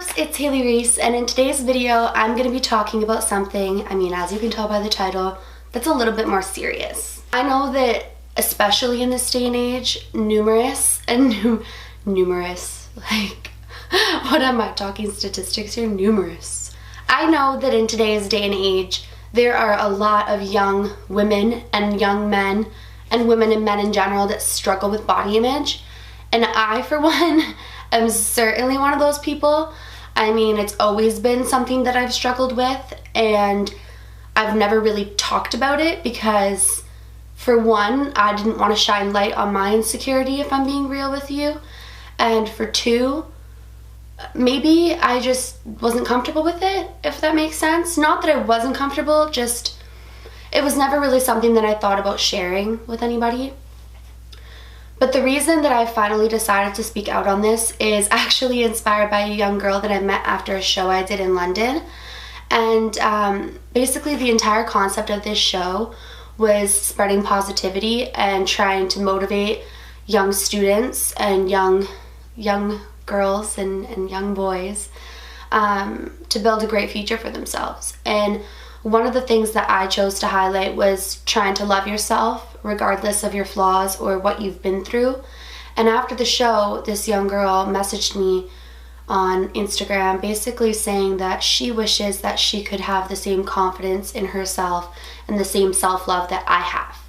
loves, it's Haley Reese, and in today's video I'm going to be talking about something, as you can tell by the title, that's a little bit more serious. I know that especially in this day and age, numerous, like, what am I talking statistics here? Numerous. I know that in today's day and age there are a lot of young women and young men and women and men in general that struggle with body image, and I, for one, am certainly one of those people. It's always been something that I've struggled with, and I've never really talked about it because, for one, I didn't want to shine light on my insecurity, if I'm being real with you, and for two, maybe I just wasn't comfortable with it, if that makes sense. Not that I wasn't comfortable, just it was never really something that I thought about sharing with anybody. But the reason that I finally decided to speak out on this is actually inspired by a young girl that I met after a show I did in London. And basically the entire concept of this show was spreading positivity and trying to motivate young students and young girls and young boys to build a great future for themselves. And one of the things that I chose to highlight was trying to love yourself regardless of your flaws or what you've been through. And after the show, this young girl messaged me on Instagram basically saying that she wishes that she could have the same confidence in herself and the same self-love that I have,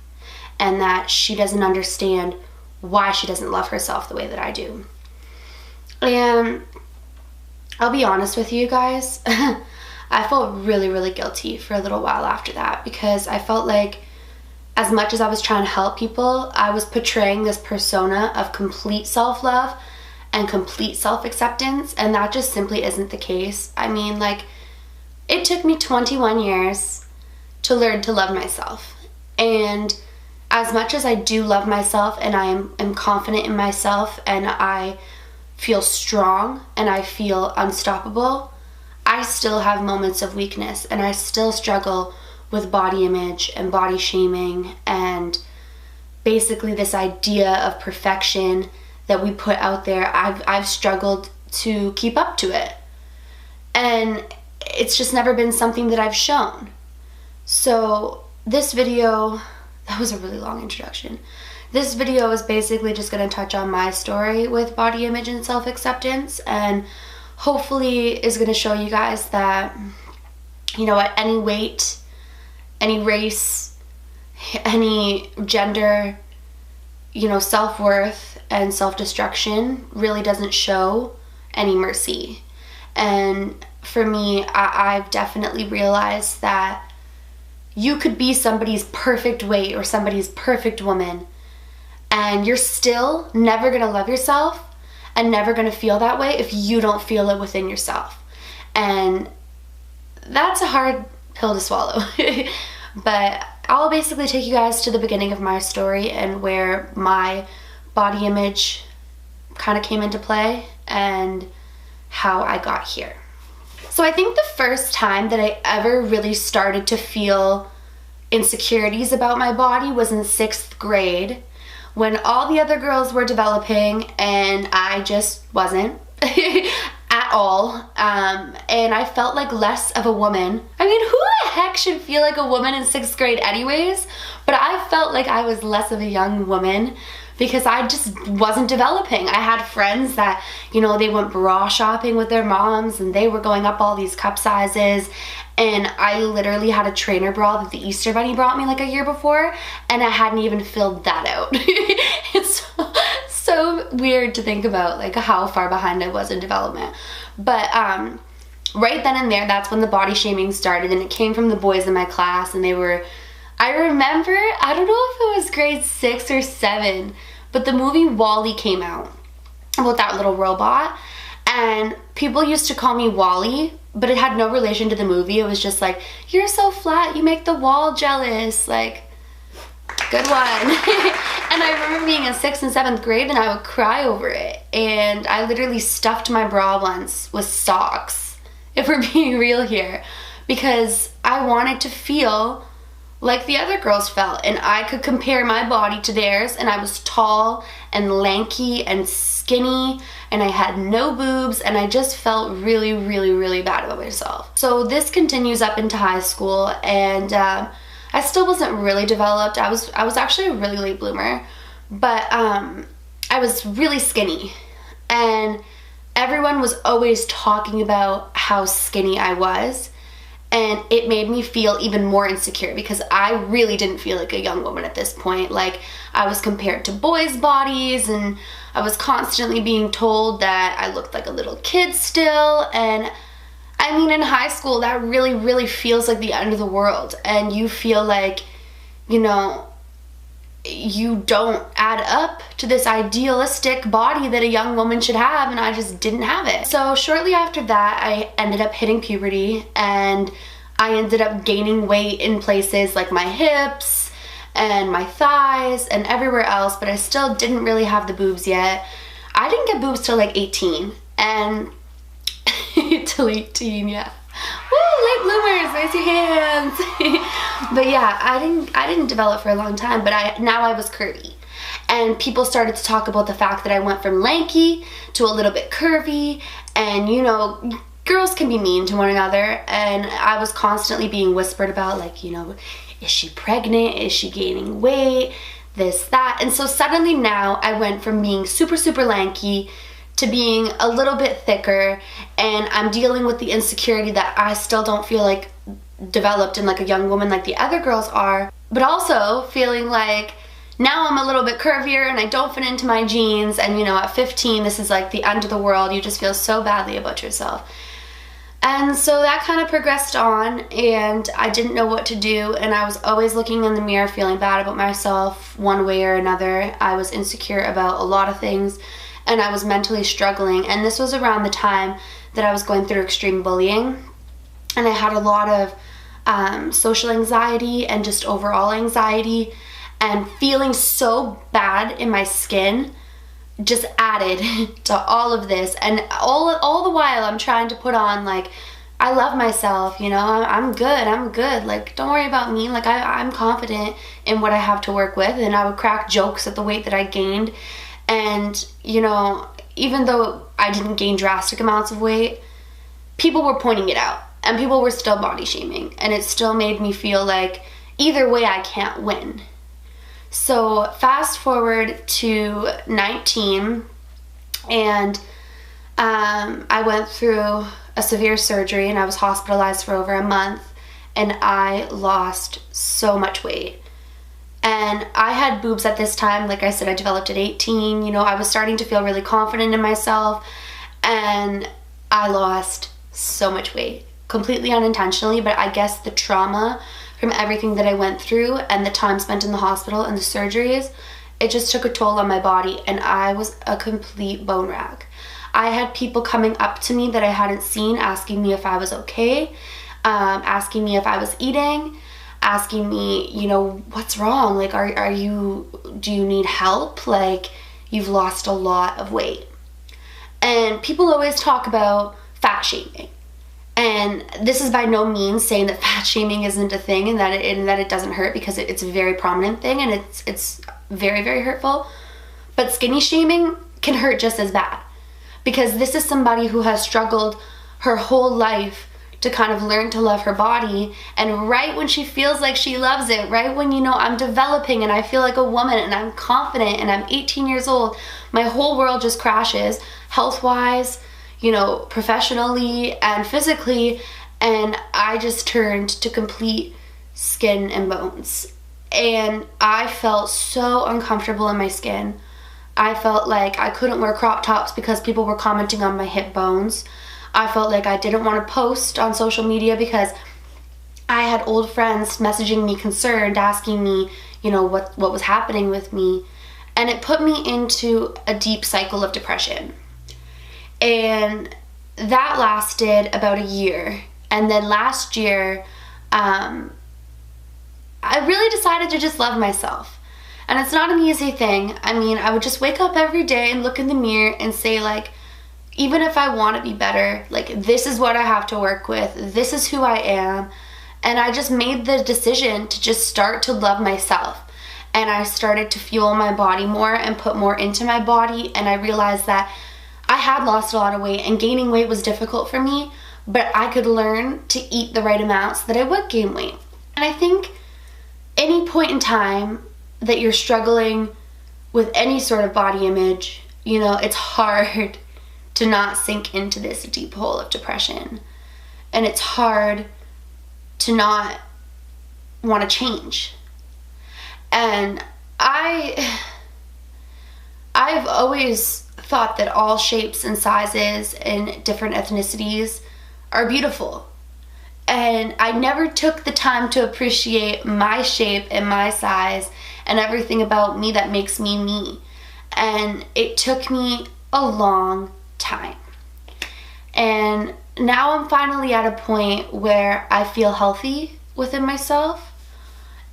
and that she doesn't understand why she doesn't love herself the way that I do. And I'll be honest with you guys, I felt really, really guilty for a little while after that, because I felt like as much as I was trying to help people, I was portraying this persona of complete self-love and complete self-acceptance, and that just simply isn't the case. It took me 21 years to learn to love myself, and as much as I do love myself and I am confident in myself and I feel strong and I feel unstoppable, I still have moments of weakness, and I still struggle with body image and body shaming and basically this idea of perfection that we put out there. I've struggled to keep up to it, and it's just never been something that I've shown. So this video, that was a really long introduction. This video is basically just going to touch on my story with body image and self-acceptance, and hopefully is going to show you guys that, at any weight, any race, any gender, self-worth and self-destruction really doesn't show any mercy. And for me, I've definitely realized that you could be somebody's perfect weight or somebody's perfect woman, and you're still never going to love yourself and never going to feel that way if you don't feel it within yourself. And that's a hard pill to swallow. But I'll basically take you guys to the beginning of my story and where my body image kind of came into play and how I got here. So I think the first time that I ever really started to feel insecurities about my body was in 6th grade, when all the other girls were developing and I just wasn't at all. And I felt like less of a woman. Who the heck should feel like a woman in 6th grade anyways? But I felt like I was less of a young woman because I just wasn't developing. I had friends that, they went bra shopping with their moms and they were going up all these cup sizes, and I literally had a trainer bra that the Easter Bunny brought me like a year before, and I hadn't even filled that out. It's so weird to think about how far behind I was in development. But right then and there, that's when the body shaming started, and it came from the boys in my class, and they were, I remember, I don't know if it was grade 6 or 7, but the movie WALL-E came out, about that little robot, and people used to call me Wally, but it had no relation to the movie. It was just like, you're so flat, you make the wall jealous, good one. And I remember being in 6th and 7th grade and I would cry over it, and I literally stuffed my bra once with socks, if we're being real here, because I wanted to feel like the other girls felt, and I could compare my body to theirs, and I was tall and lanky and skinny, and I had no boobs, and I just felt really, really, really bad about myself. So this continues up into high school, and I still wasn't really developed. I was actually a really late bloomer, but I was really skinny, and everyone was always talking about how skinny I was. And it made me feel even more insecure because I really didn't feel like a young woman at this point. Like, I was compared to boys' bodies, and I was constantly being told that I looked like a little kid still. And I mean, in high school, that really, really feels like the end of the world. And you feel like, you know, you don't add up to this idealistic body that a young woman should have, and I just didn't have it. So shortly after that, I ended up hitting puberty, and I ended up gaining weight in places like my hips and my thighs and everywhere else, but I still didn't really have the boobs yet. I didn't get boobs till like 18, and till 18, yeah. Woo, late bloomers, raise your hands. But yeah, I didn't develop for a long time, but now I was curvy. And people started to talk about the fact that I went from lanky to a little bit curvy, and you know, girls can be mean to one another, and I was constantly being whispered about, like, you know, is she pregnant? Is she gaining weight? This, that. And so suddenly now I went from being super, super lanky to being a little bit thicker, and I'm dealing with the insecurity that I still don't feel like developed in like a young woman like the other girls are, but also feeling like now I'm a little bit curvier and I don't fit into my jeans, and you know, at 15 this is like the end of the world. You just feel so badly about yourself. And so that kind of progressed on, and I didn't know what to do, and I was always looking in the mirror feeling bad about myself one way or another. I was insecure about a lot of things, and I was mentally struggling. And this was around the time that I was going through extreme bullying, and I had a lot of social anxiety and just overall anxiety, and feeling so bad in my skin just added to all of this. And all the while I'm trying to put on, like, I love myself, you know, I'm good, like, don't worry about me, like, I'm confident in what I have to work with. And I would crack jokes at the weight that I gained. And, you know, even though I didn't gain drastic amounts of weight, people were pointing it out, and people were still body shaming, and it still made me feel like either way I can't win. So fast forward to 19, and I went through a severe surgery, and I was hospitalized for over a month, and I lost so much weight. And I had boobs at this time. Like I said, I developed at 18. You know, I was starting to feel really confident in myself, and I lost so much weight, completely unintentionally. But I guess the trauma from everything that I went through and the time spent in the hospital and the surgeries, it just took a toll on my body, and I was a complete bone rack. I had people coming up to me that I hadn't seen, asking me if I was okay, asking me if I was eating, asking me, you know, what's wrong? Like, do you need help? Like, you've lost a lot of weight. And people always talk about fat shaming. And this is by no means saying that fat shaming isn't a thing, and that it doesn't hurt, because it's a very prominent thing, and it's very, very hurtful. But skinny shaming can hurt just as bad, because this is somebody who has struggled her whole life to kind of learn to love her body, and right when she feels like she loves it, right when, you know, I'm developing and I feel like a woman and I'm confident and I'm 18 years old, my whole world just crashes, health-wise, you know, professionally and physically, and I just turned to complete skin and bones. And I felt so uncomfortable in my skin. I felt like I couldn't wear crop tops because people were commenting on my hip bones. I felt like I didn't want to post on social media because I had old friends messaging me concerned, asking me, you know, what was happening with me. And it put me into a deep cycle of depression. And that lasted about a year. And then last year, I really decided to just love myself. And it's not an easy thing. I mean, I would just wake up every day and look in the mirror and say, like, even if I want to be better, like, this is what I have to work with. This is who I am. And I just made the decision to just start to love myself. And I started to fuel my body more and put more into my body. And I realized that I had lost a lot of weight and gaining weight was difficult for me, but I could learn to eat the right amounts that I would gain weight. And I think any point in time that you're struggling with any sort of body image, you know, it's hard to not sink into this deep hole of depression. And it's hard to not want to change. And I've always thought that all shapes and sizes and different ethnicities are beautiful. And I never took the time to appreciate my shape and my size and everything about me that makes me me. And it took me a long time. And now I'm finally at a point where I feel healthy within myself.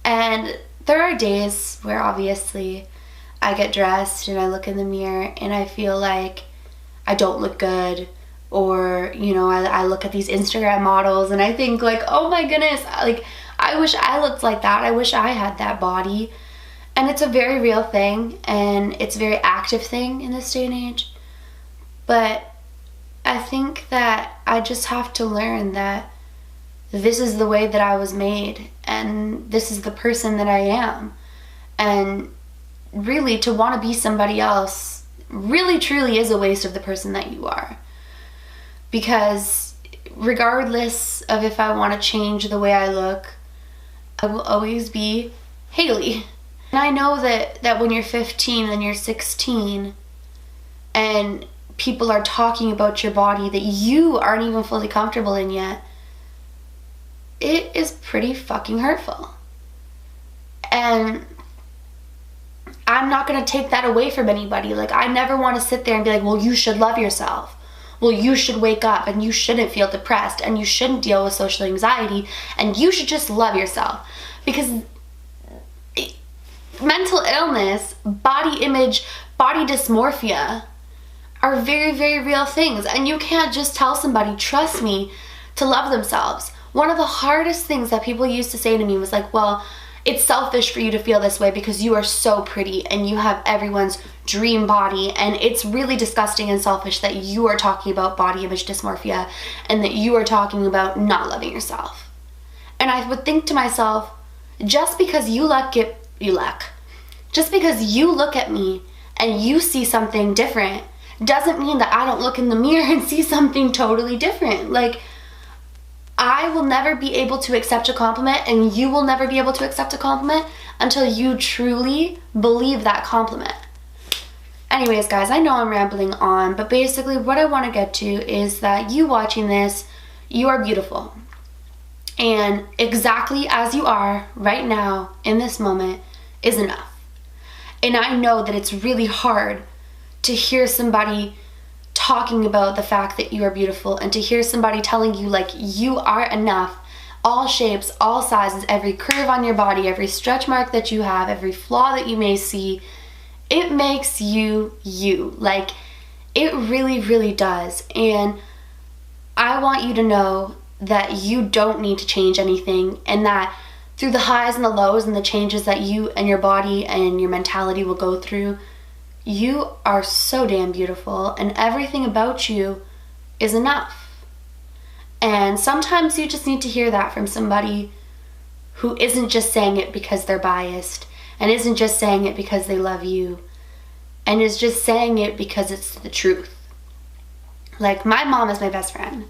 And there are days where obviously I get dressed and I look in the mirror and I feel like I don't look good. Or, you know, I look at these Instagram models and I think like, oh my goodness, like I wish I looked like that. I wish I had that body. And it's a very real thing and it's a very active thing in this day and age. But I think that I just have to learn that this is the way that I was made and this is the person that I am. And really, to want to be somebody else really truly is a waste of the person that you are. Because regardless of if I want to change the way I look, I will always be Haley. And I know that when you're 15 and you're 16 and people are talking about your body that you aren't even fully comfortable in yet, it is pretty fucking hurtful. And I'm not going to take that away from anybody. Like, I never want to sit there and be like, well, you should love yourself. Well, you should wake up and you shouldn't feel depressed and you shouldn't deal with social anxiety and you should just love yourself. Because mental illness, body image, body dysmorphia are very, very real things. And you can't just tell somebody, trust me, to love themselves. One of the hardest things that people used to say to me was like, well, it's selfish for you to feel this way because you are so pretty and you have everyone's dream body, and it's really disgusting and selfish that you are talking about body image dysmorphia and that you are talking about not loving yourself. And I would think to myself, just because just because you look at me and you see something different doesn't mean that I don't look in the mirror and see something totally different. Like, I will never be able to accept a compliment and you will never be able to accept a compliment until you truly believe that compliment. Anyways, guys, I know I'm rambling on, but basically what I want to get to is that you watching this, you are beautiful. And exactly as you are right now in this moment is enough. And I know that it's really hard to hear somebody talking about the fact that you are beautiful and to hear somebody telling you like you are enough, all shapes, all sizes, every curve on your body, every stretch mark that you have, every flaw that you may see. It makes you you. Like, it really, really does. And I want you to know that you don't need to change anything, and that through the highs and the lows and the changes that you and your body and your mentality will go through, you are so damn beautiful and everything about you is enough. And sometimes you just need to hear that from somebody who isn't just saying it because they're biased and isn't just saying it because they love you and is just saying it because it's the truth. Like, my mom is my best friend,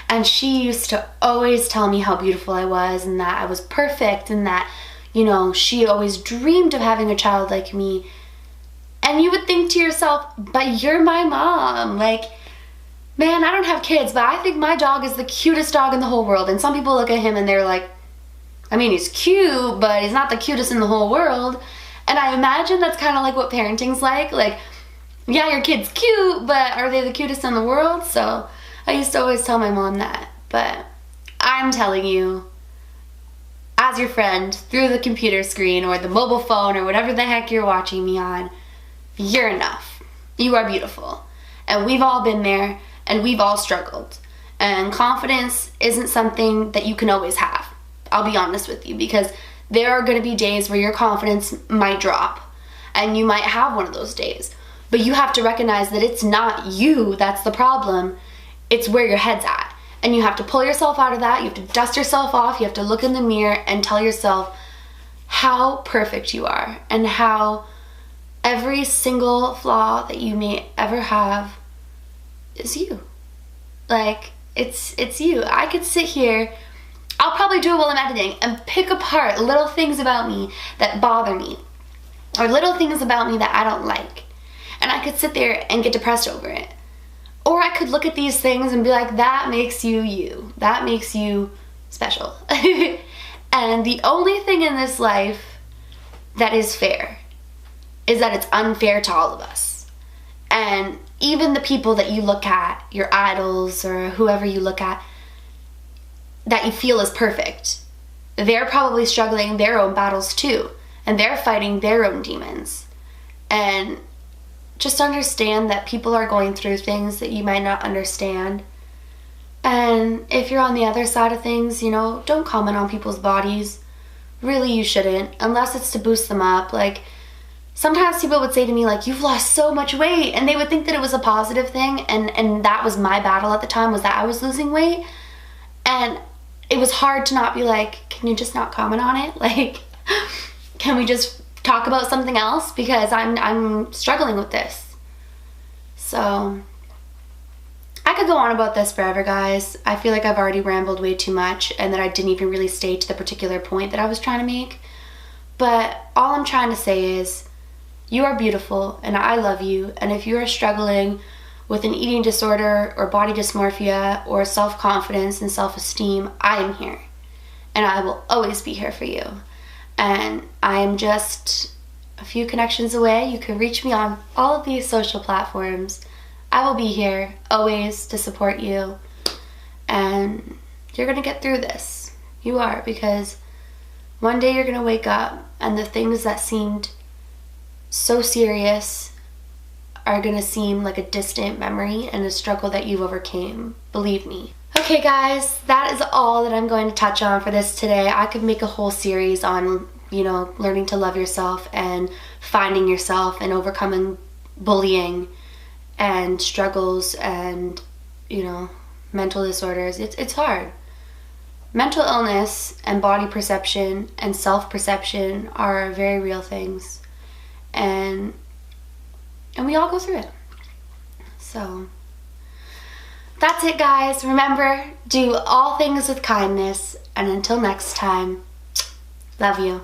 and she used to always tell me how beautiful I was and that I was perfect and that, you know, she always dreamed of having a child like me. And you would think to yourself, but you're my mom. Like, man, I don't have kids, but I think my dog is the cutest dog in the whole world. And some people look at him and they're like, I mean, he's cute, but he's not the cutest in the whole world. And I imagine that's kind of like what parenting's like. Like, yeah, your kid's cute, but are they the cutest in the world? So I used to always tell my mom that. But I'm telling you, as your friend, through the computer screen or the mobile phone or whatever the heck you're watching me on, you're enough. You are beautiful. And we've all been there, and we've all struggled. And confidence isn't something that you can always have. I'll be honest with you, because there are going to be days where your confidence might drop, and you might have one of those days. But you have to recognize that it's not you that's the problem. It's where your head's at. And you have to pull yourself out of that. You have to dust yourself off. You have to look in the mirror and tell yourself how perfect you are, and how every single flaw that you may ever have is you. Like, it's you. I could sit here, I'll probably do it while I'm editing, and pick apart little things about me that bother me, or little things about me that I don't like. And I could sit there and get depressed over it. Or I could look at these things and be like, that makes you you. That makes you special. And the only thing in this life that is fair is that it's unfair to all of us. And even the people that you look at, your idols or whoever you look at, that you feel is perfect, they're probably struggling their own battles too. And they're fighting their own demons. And just understand that people are going through things that you might not understand. And if you're on the other side of things, you know, don't comment on people's bodies. Really, you shouldn't, unless it's to boost them up. Like, sometimes people would say to me, like, you've lost so much weight, and they would think that it was a positive thing, and that was my battle at the time, was that I was losing weight. And it was hard to not be like, can you just not comment on it? Like, can we just talk about something else, because I'm struggling with this. So I could go on about this forever, guys. I feel like I've already rambled way too much, and that I didn't even really stay to the particular point that I was trying to make. But all I'm trying to say is, you are beautiful, and I love you. And if you are struggling with an eating disorder or body dysmorphia or self-confidence and self-esteem, I am here, and I will always be here for you. And I am just a few connections away. You can reach me on all of these social platforms. I will be here always to support you. And you're going to get through this. You are, because one day you're going to wake up and the things that seemed so serious are going to seem like a distant memory and a struggle that you overcame. Believe me. Okay guys, that is all that I'm going to touch on for this today. I could make a whole series on, you know, learning to love yourself and finding yourself and overcoming bullying and struggles and, you know, mental disorders. It's hard. Mental illness and body perception and self-perception are very real things. And we all go through it. So that's it, guys. Remember, do all things with kindness, and until next time, love you.